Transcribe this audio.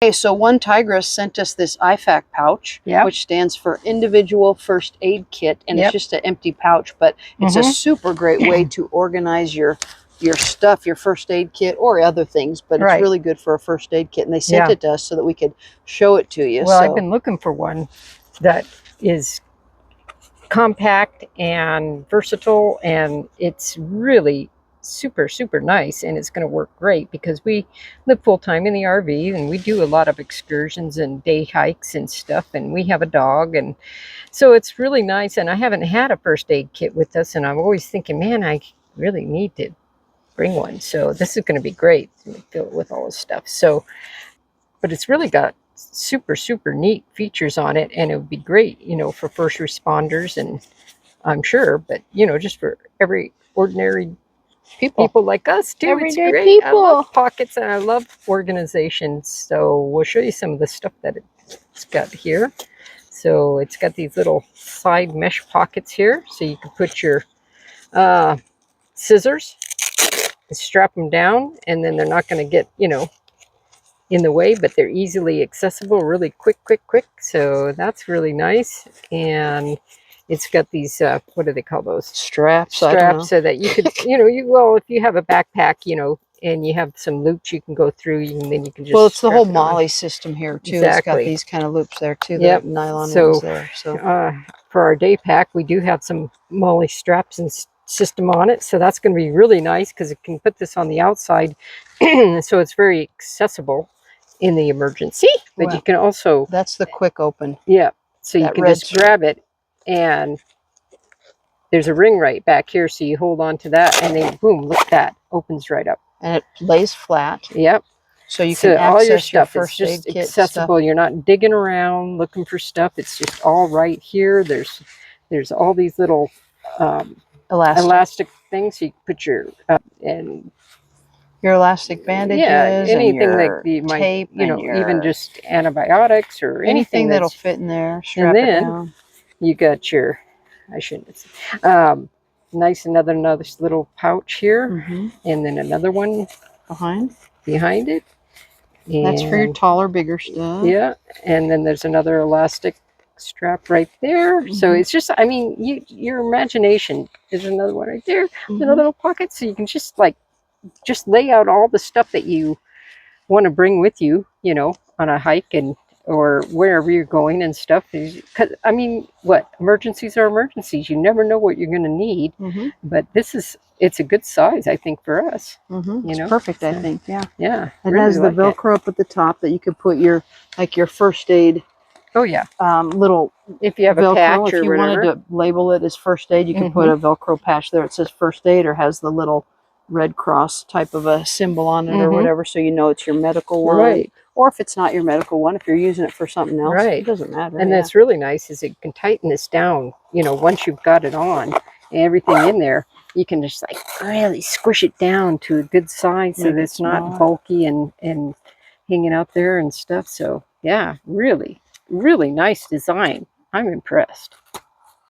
Okay, so OneTigris sent us this IFAK pouch, which stands for Individual First Aid Kit, and it's just an empty pouch, but it's a super great way to organize your stuff, your first aid kit, or other things, but it's really good for a first aid kit, and they sent it to us so that we could show it to you. Well, I've been looking for one that is compact and versatile, and it's really super nice, and it's going to work great because we live full-time in the RV, and we do a lot of excursions and day hikes and stuff, and we have a dog, and so it's really nice. And I haven't had a first aid kit with us, and I'm always thinking, man, I really need to bring one. So this is going to be great to fill it with all this stuff. So, but it's really got super neat features on it, and it would be great, you know, for first responders, and I'm sure, but you know, just for every ordinary people like us too. Everyday it's great. People. I love pockets and I love organizations. So we'll show you some of the stuff that it's got here. So it's got these little side mesh pockets here, so you can put your scissors and strap them down, and then they're not going to get, you know, in the way, but they're easily accessible, really quick. So that's really nice. And it's got these, what do they call those? Straps, so that you could, you know, well, if you have a backpack, you know, and you have some loops you can go through, and then you can just. Well, it's the whole Molle system here too. Exactly. It's got these kind of loops there too. The nylon ones there. So for our day pack, we do have some Molle straps and system on it, so that's going to be really nice because it can put this on the outside, so it's very accessible in the emergency. But you can also. That's the quick open. Yeah. So you can just grab it. And there's a ring right back here, so you hold on to that, and then boom, look at that, opens right up, and it lays flat. Yep. So you can access all your stuff. Your first aid kit accessible. Stuff. You're not digging around looking for stuff. It's just all right here. There's all these little elastic things. So you can put your and your elastic bandages, anything and that you might, tape, you know, even just antibiotics or anything that'll fit in there. Strap it down. You got your, I shouldn't nice another little pouch here, and then another one behind it. And that's for your taller, bigger stuff. Yeah, and then there's another elastic strap right there. So it's just, I mean, your imagination. There's another one right there, in a little pocket, so you can just lay out all the stuff that you want to bring with you, you know, on a hike or wherever you're going and stuff. Because I mean, emergencies are emergencies. You never know what you're going to need. But it's a good size, I think, for us. You know, it's perfect. I think. Yeah. Yeah. It really has the Velcro up at the top that you could put your first aid. Oh yeah. Little. If you have Velcro, a patch, if you wanted to label it as first aid, you can put a Velcro patch there. It says first aid, or has the little Red Cross type of a symbol on it or whatever, so you know it's your medical one. Right. Or if it's not your medical one, if you're using it for something else, it doesn't matter. And that's really nice is it can tighten this down, you know, once you've got it on and everything in there, you can just really squish it down to a good size so that it's not bulky and hanging out there and stuff. So yeah, really nice design. I'm impressed.